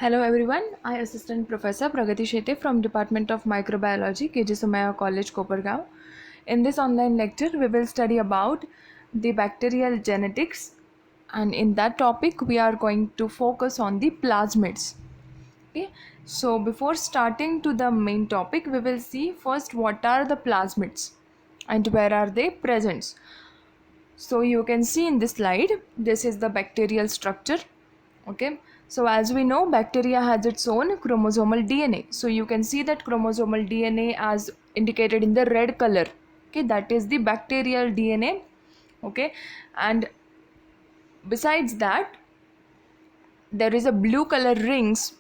Hello everyone, I Assistant Professor Pragati Shetty from Department of Microbiology, KG Somaiya College, Kopargaon. In this online lecture, we will study about the bacterial genetics, and in that topic, we are going to focus on the plasmids. Okay, so before starting to the main topic, we will see first what are the plasmids and where are they present. So you can see in this slide, this is the bacterial structure. Okay, so as we know, bacteria has its own chromosomal DNA. So you can see that chromosomal DNA as indicated in the red color. Okay, that is the bacterial DNA. Okay, and besides that, there is a blue color rings,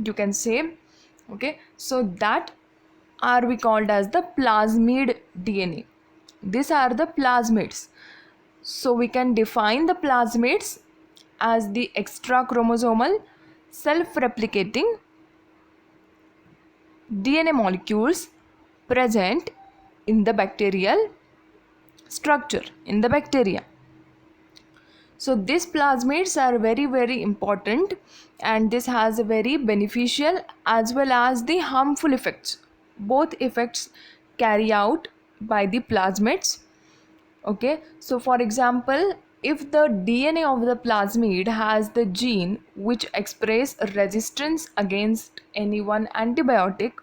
you can say. Okay, so that are we called as the plasmid DNA. These are the plasmids. So we can define the plasmids as the extra chromosomal self-replicating DNA molecules present in the bacterial structure, in the bacteria. So these plasmids are very important, and this has a very beneficial as well as the harmful effects. Both effects carry out by the plasmids. Okay, so for example, if the DNA of the plasmid has the gene which express resistance against any one antibiotic,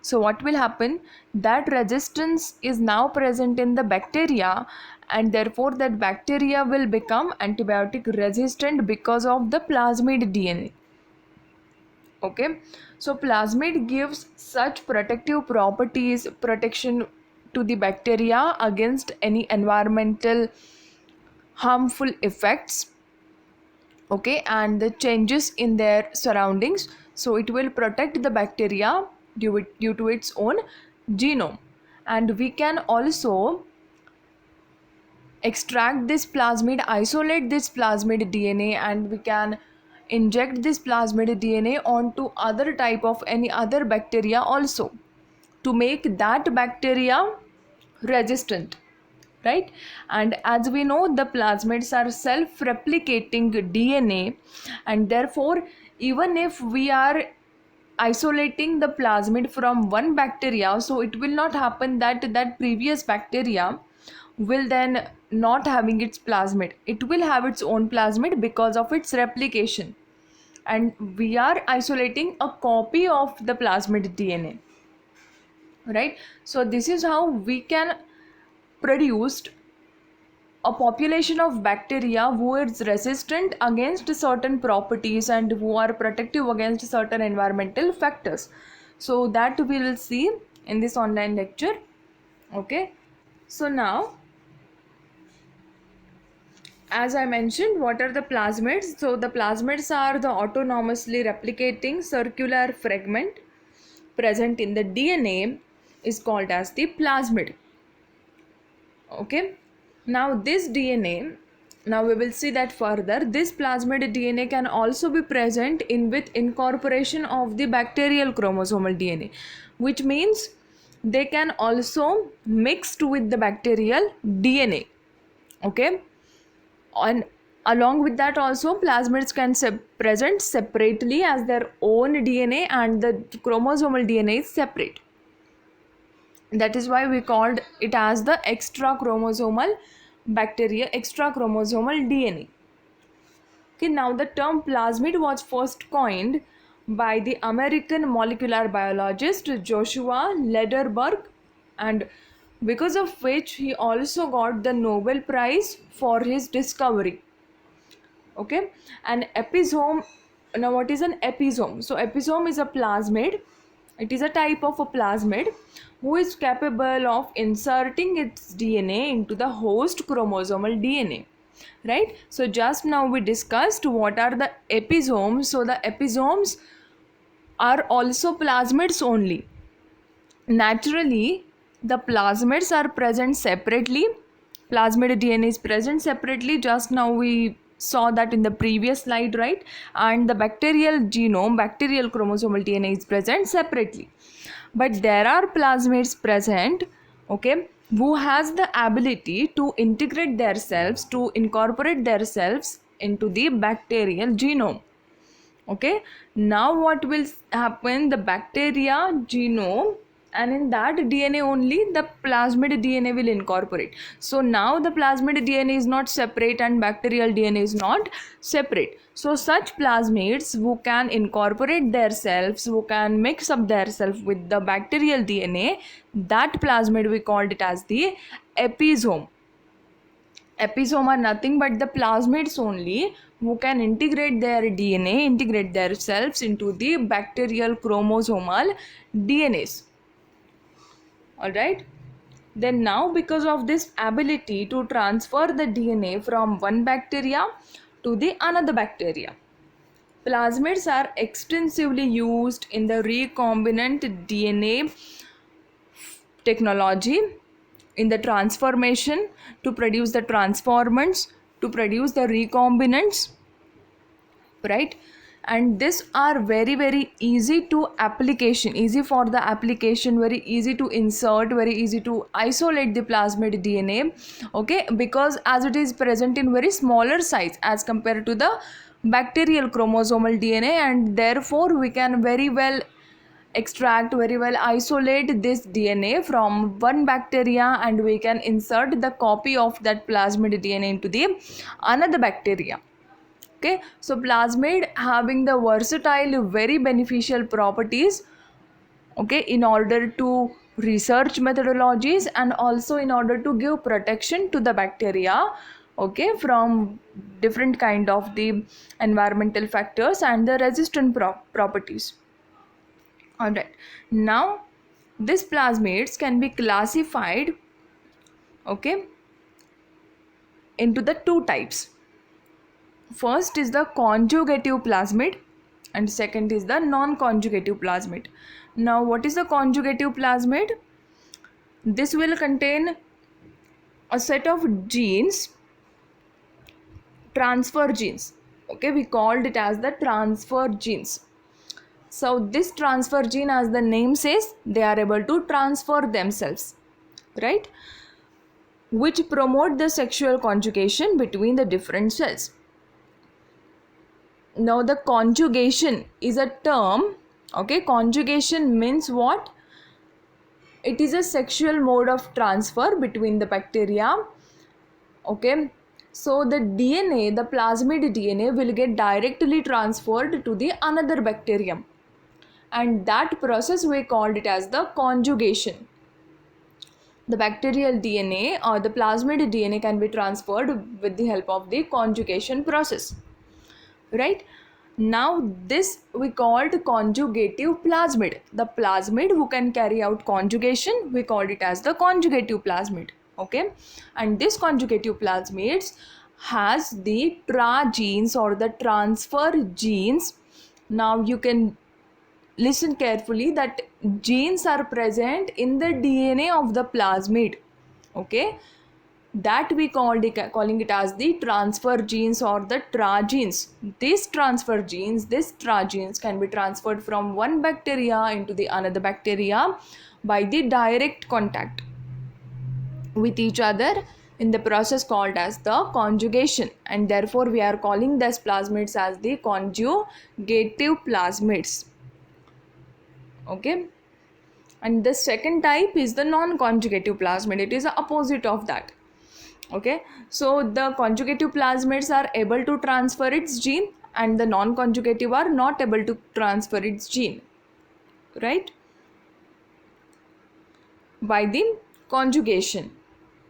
so what will happen, that resistance is now present in the bacteria, and therefore that bacteria will become antibiotic resistant because of the plasmid DNA. Okay, so plasmid gives such protective properties, protection to the bacteria against any environmental harmful effects, okay, and the changes in their surroundings. So it will protect the bacteria due to its own genome. And we can also extract this plasmid, isolate this plasmid DNA, and we can inject this plasmid DNA onto other type of any other bacteria also, to make that bacteria resistant, right? And as we know, the plasmids are self-replicating DNA, and therefore even if we are isolating the plasmid from one bacteria, so it will not happen that that previous bacteria will then not having its plasmid. It will have its own plasmid because of its replication, and we are isolating a copy of the plasmid DNA, right? So this is how we can produce a population of bacteria who is resistant against certain properties and who are protective against certain environmental factors. So that we will see in this online lecture. Okay, so now, as I mentioned, what are the plasmids? So the plasmids are the autonomously replicating circular fragment present in the DNA is called as the plasmid. Okay, now this DNA, now we will see that further, this plasmid DNA can also be present in with incorporation of the bacterial chromosomal DNA, which means they can also mixed with the bacterial DNA. Okay, and along with that also, plasmids can present separately as their own DNA, and the chromosomal DNA is separate. That is why we called it as the extra chromosomal bacteria, extra chromosomal DNA. Okay, now the term plasmid was first coined by the American molecular biologist Joshua Lederberg, and because of which he also got the Nobel Prize for his discovery. Okay, an episome, now what is an episome? So episome is a plasmid. It is a type of a plasmid who is capable of inserting its DNA into the host chromosomal DNA, right? So just now we discussed what are the episomes. So the episomes are also plasmids only. Naturally, the plasmids are present separately. Plasmid DNA is present separately. Just now we saw that in the previous slide, right? And the bacterial genome, bacterial chromosomal DNA is present separately. But there are plasmids present, okay, who has the ability to integrate themselves, to incorporate themselves into the bacterial genome. Okay, now what will happen, the bacteria genome, and in that DNA only the plasmid DNA will incorporate. So now the plasmid DNA is not separate and bacterial DNA is not separate. So such plasmids who can incorporate themselves, who can mix up themselves with the bacterial DNA, that plasmid we called it as the episome. Episome are nothing but the plasmids only who can integrate their DNA, integrate themselves into the bacterial chromosomal DNAs. Alright. Then now, because of this ability to transfer the DNA from one bacteria to the another bacteria, plasmids are extensively used in the recombinant DNA technology, in the transformation to produce the transformants, to produce the recombinants, right? And these are very easy to application, easy for the application, very easy to insert, very easy to isolate the plasmid DNA. Okay, because as it is present in very smaller size as compared to the bacterial chromosomal DNA, and therefore we can very well extract, very well isolate this DNA from one bacteria, and we can insert the copy of that plasmid DNA into the another bacteria. Okay, so plasmid having the versatile, very beneficial properties, okay, in order to research methodologies and also in order to give protection to the bacteria, okay, from different kind of the environmental factors and the resistant properties. Alright, now these plasmids can be classified, okay, into the two types. First is the conjugative plasmid and second is the non-conjugative plasmid. Now what is the conjugative plasmid? This will contain a set of genes, transfer genes. Okay, we called it as the transfer genes. So this transfer gene, as the name says, they are able to transfer themselves, right? Which promote the sexual conjugation between the different cells. Now the conjugation is a term, okay, conjugation means what? It is a sexual mode of transfer between the bacteria, okay. So the DNA, the plasmid DNA will get directly transferred to the another bacterium, and that process we called it as the conjugation. The bacterial DNA or the plasmid DNA can be transferred with the help of the conjugation process, right? Now this we called conjugative plasmid. The plasmid who can carry out conjugation, we called it as the conjugative plasmid, okay. And this conjugative plasmids has the tra genes or the transfer genes. Now you can listen carefully that genes are present in the DNA of the plasmid, okay. That we calling it as the transfer genes or the tra genes. These transfer genes, these tra genes can be transferred from one bacteria into the another bacteria by the direct contact with each other in the process called as the conjugation, and therefore we are calling these plasmids as the conjugative plasmids, okay. And the second type is the non-conjugative plasmid. It is the opposite of that, okay. So the conjugative plasmids are able to transfer its gene and the non-conjugative are not able to transfer its gene, right, by the conjugation.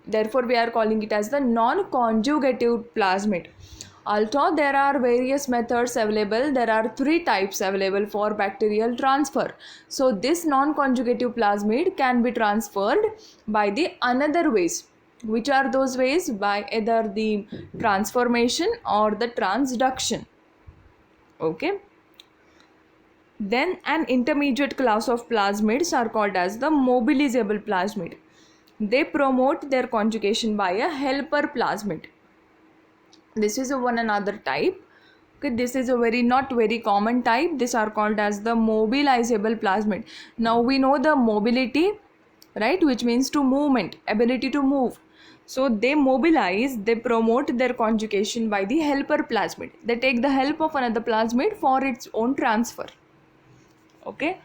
Therefore we are calling it as the non-conjugative plasmid. Although there are various methods available, there are three types available for bacterial transfer. So this non-conjugative plasmid can be transferred by the another ways. Which are those ways? By either the transformation or the transduction, okay. Then an intermediate class of plasmids are called as the mobilizable plasmid. They promote their conjugation by a helper plasmid. This is one another type, okay. This is a not very common type. These are called as the mobilizable plasmid. Now we know the mobility, right, which means to movement, ability to move. So they mobilize, they promote their conjugation by the helper plasmid. They take the help of another plasmid for its own transfer. Okay.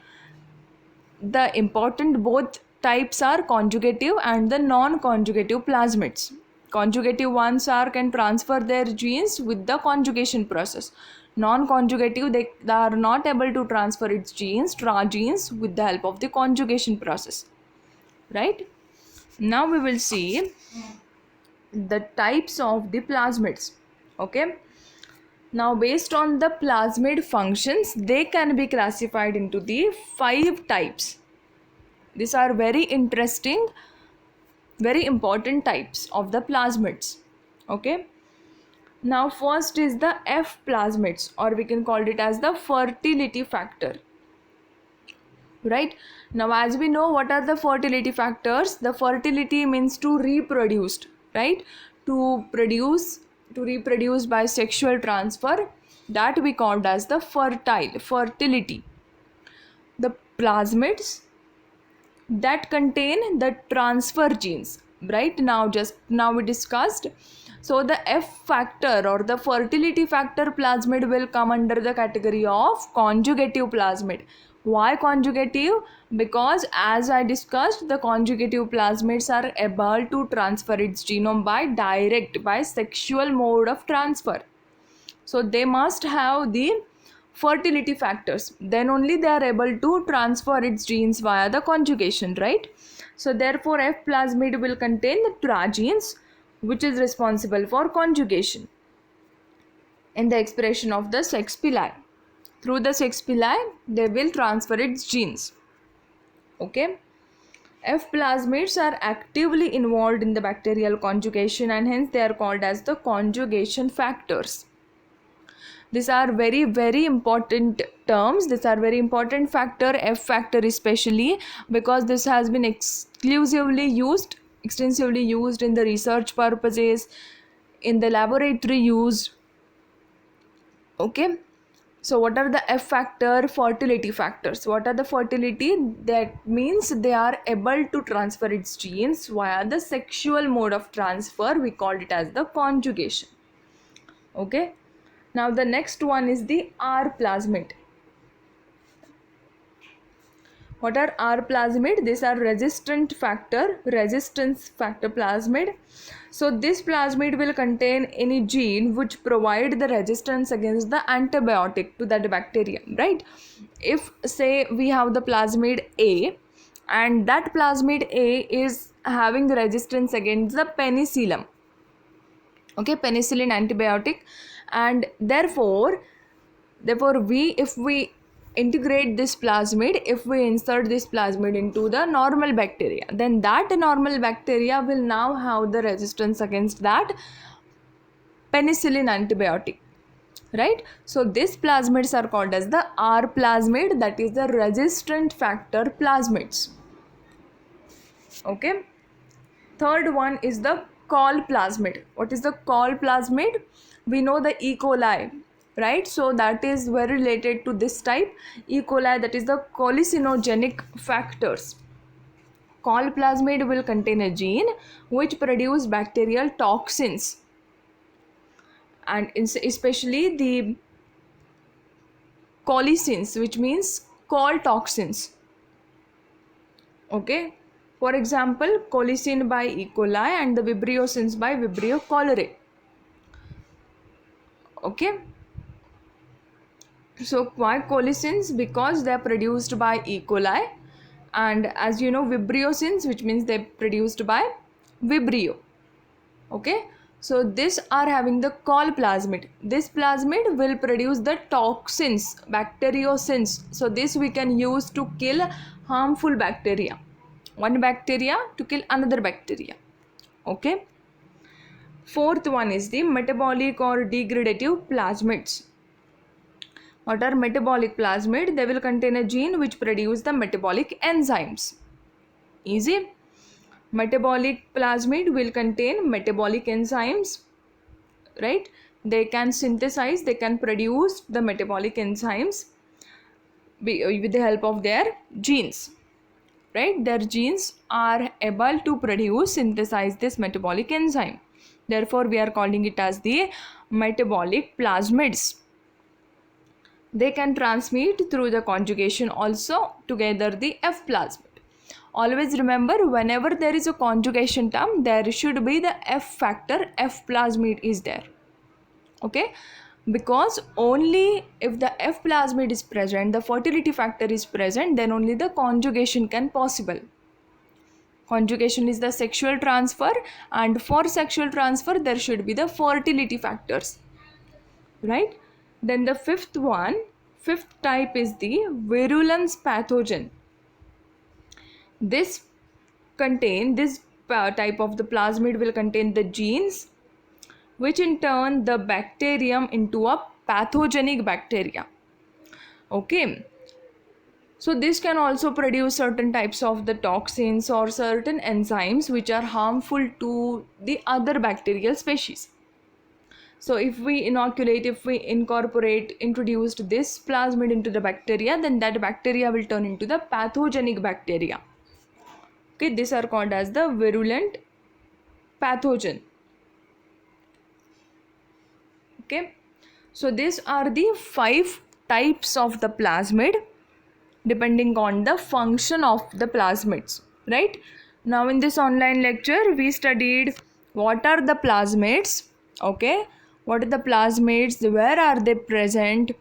The important both types are conjugative and the non-conjugative plasmids. Conjugative ones can transfer their genes with the conjugation process. Non-conjugative, they are not able to transfer its genes with the help of the conjugation process. Right? Now we will see the types of the plasmids. Okay. Now based on the plasmid functions, they can be classified into the 5 types. These are very interesting, very important types of the plasmids. Okay. Now first is the F plasmids, or we can call it as the fertility factor. Right. Now as we know, what are the fertility factors? The fertility means to reproduce, right? To reproduce by sexual transfer, that we called as the fertility. The plasmids that contain the transfer genes. Right, now we discussed. So the F factor or the fertility factor plasmid will come under the category of conjugative plasmid. Why conjugative? Because as I discussed, the conjugative plasmids are able to transfer its genome by sexual mode of transfer. So they must have the fertility factors, then only they are able to transfer its genes via the conjugation, right? So therefore F plasmid will contain the tragenes, which is responsible for conjugation in the expression of the sex pili. Through the sex pili, they will transfer its genes. Okay. F plasmids are actively involved in the bacterial conjugation, and hence they are called as the conjugation factors. These are very, very important terms. These are very important factor, F factor especially, because this has been extensively used in the research purposes, in the laboratory use. Okay. So what are the F factor? Fertility factors. What are the fertility? That means they are able to transfer its genes via the sexual mode of transfer. We called it as the conjugation. Okay. Now the next one is the R plasmid. What are R plasmid? These are resistance factor plasmid. So this plasmid will contain any gene which provide the resistance against the antibiotic to that bacteria, right? If say we have the plasmid A, and that plasmid A is having the resistance against the penicillin, okay, penicillin antibiotic, and therefore if we integrate this plasmid, if we insert this plasmid into the normal bacteria, then that normal bacteria will now have the resistance against that penicillin antibiotic, right? So these plasmids are called as the R plasmid, that is the resistant factor plasmids. Okay. Third one is the Col plasmid. What is the Col plasmid? We know the E. coli, right? So that is very related to this type. E. coli, that is the cholecinogenic factors. Col plasmid will contain a gene which produce bacterial toxins, and especially the colicins, which means col toxins. Okay. For example, colicin by E. coli and the vibriosins by Vibrio cholerae. Okay. So why colicins? Because they are produced by E. coli, and as you know, vibriosins, which means they are produced by Vibrio. Okay. So this are having the Col plasmid. This plasmid will produce the toxins, bacteriocins. So this we can use to kill harmful bacteria. One bacteria to kill another bacteria. Okay. Fourth one is the metabolic or degradative plasmids. What are metabolic plasmid? They will contain a gene which produce the metabolic enzymes. Easy. Metabolic plasmid will contain metabolic enzymes, right? They can synthesize, they can produce the metabolic enzymes with the help of their genes. right? Their genes are able to produce, synthesize this metabolic enzyme. Therefore, we are calling it as the metabolic plasmids. They can transmit through the conjugation also together the F plasmid. Always remember, whenever there is a conjugation term, there should be the F factor, F plasmid is there. Okay, because only if the F plasmid is present, the fertility factor is present, then only the conjugation can possible. Conjugation is the sexual transfer, and for sexual transfer there should be the fertility factors, right? Then the fifth type is the virulence pathogen. This type of the plasmid will contain the genes which in turn the bacterium into a pathogenic bacteria. Okay, so this can also produce certain types of the toxins or certain enzymes which are harmful to the other bacterial species. So if we introduced this plasmid into the bacteria, then that bacteria will turn into the pathogenic bacteria. Okay, these are called as the virulent pathogen. Okay, so these are the 5 types of the plasmid depending on the function of the plasmids, right? Now in this online lecture we studied what are the plasmids, okay, what are the plasmids, where are they present.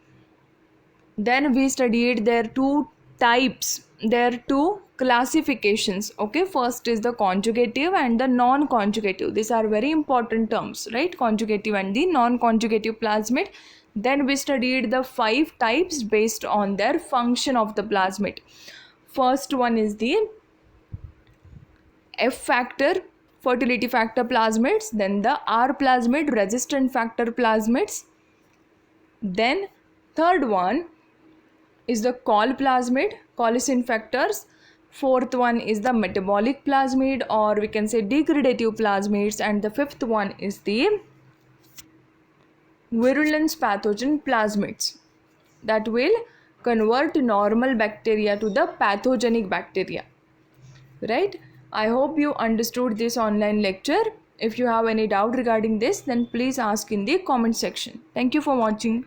Then we studied their 2 types, their 2 classifications. Okay, first is the conjugative and the non-conjugative. These are very important terms, right? Conjugative and the non-conjugative plasmid. Then we studied the 5 types based on their function of the plasmid. First one is the F factor, fertility factor plasmids, then the R plasmid, resistant factor plasmids. Then third one is the col plasmid, colicin factors. Fourth one is the metabolic plasmid, or we can say degradative plasmids, and the fifth one is the virulence pathogen plasmids that will convert normal bacteria to the pathogenic bacteria, right? I hope you understood this online lecture. If you have any doubt regarding this, then please ask in the comment section. Thank you for watching.